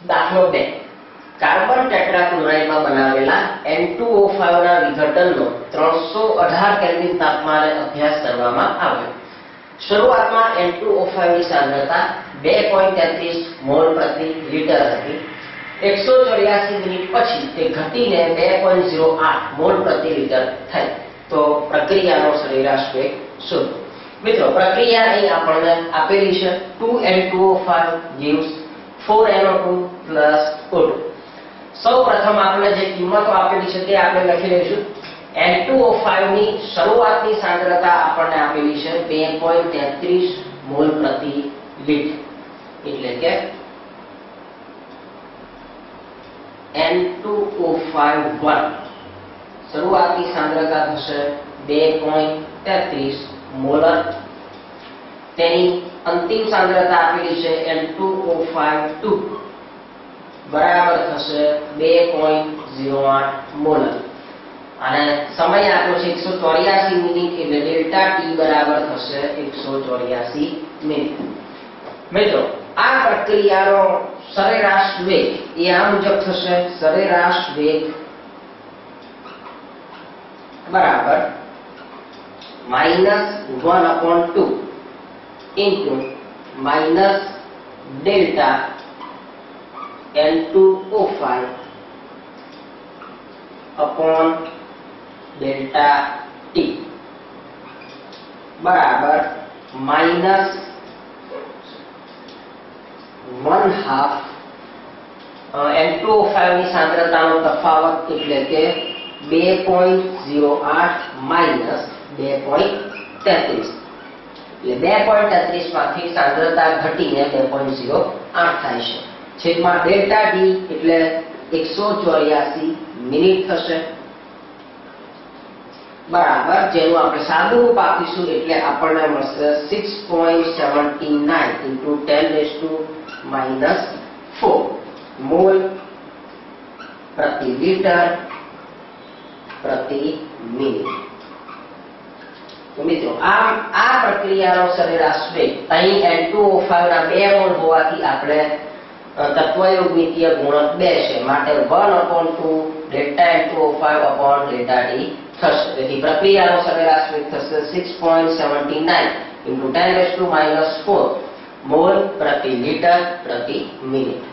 દાખલો 2 કાર્બન ટેટ્રાક્લોરાઇડમાં બનાવેલા N2O5 ના વિઘટનનો 318 કેલ્વિન તાપમાને અભ્યાસ કરવામાં આવ્યો. શરૂઆતમાં N2O5 ની સાંદ્રતા 2.33 મોલ પ્રતિ લિટર હતી. 184 મિનિટ પછી તે ઘટીને 2.08 મોલ પ્રતિ લિટર થઈ. તો પ્રક્રિયાનો સરેરાશ વેગ શોધો. મિત્રો, પ્રક્રિયા અહીં આપણને આપેલી છે. 2N2O5 gives 4NO2 plus O2. સૌપ્રથમ આપણે જે કિંમતો આપેલી છે તે આપણે લખી લઈશું. N2O5 ની શરૂઆતની સાંદ્રતા આપણને આપેલી છે 2.33 મોલ પ્રતિ લિટર, એટલે કે N2O5 શરૂઆતની સાંદ્રતા થશે 2.33 મોલર. તેની અંતિમ સાંદ્રતા આપેલી છે N2O5 બરાબર થશે 2.08 મોલર. અને સમય આપ્યો છે 184 મિનિટ, એટલે ડેલ્ટા ટી બરાબર થશે 184 મિનિટ. મિત્રો, આ પ્રક્રિયાનો સરેરાશ વેગ એ આ મુજબ થશે. સરેરાશ વેગ બરાબર -1/2 into minus delta N2O5 upon delta T બરાબર -1/2 N2O5 ની સાંદ્રતાનો તફાવત, એટલે કે 2.08 માઇનસ 2.33, એટલે 2.33 માંથી સાંદ્રતા ઘટીને 2.08 થાય છે. છેદમાં ડેલ્ટા ડી એટલે 184 મિનિટ થશે બરાબર, જેનું આપણે સાદું રૂપ આપીશું એટલે આપણને મળશે 6.79 into 10⁻⁻⁴ મોલ પ્રતિ લિટર પ્રતિ મિનિટ. તો મિત્રો, આ પ્રક્રિયાનો સરેરાશ વેગ અહીં N2O5 ના 2 મોલ હોવાથી આપણે તત્વયોગમિતીય ગુણક 2 છે, માટે 1/2 delta N2O5 upon delta T થશે. તેથી પ્રક્રિયાનો સરેરાશ વેગ થશે 6.79 into 10⁻⁻⁴ મોલ પ્રતિ લિટર પ્રતિ મિનિટ.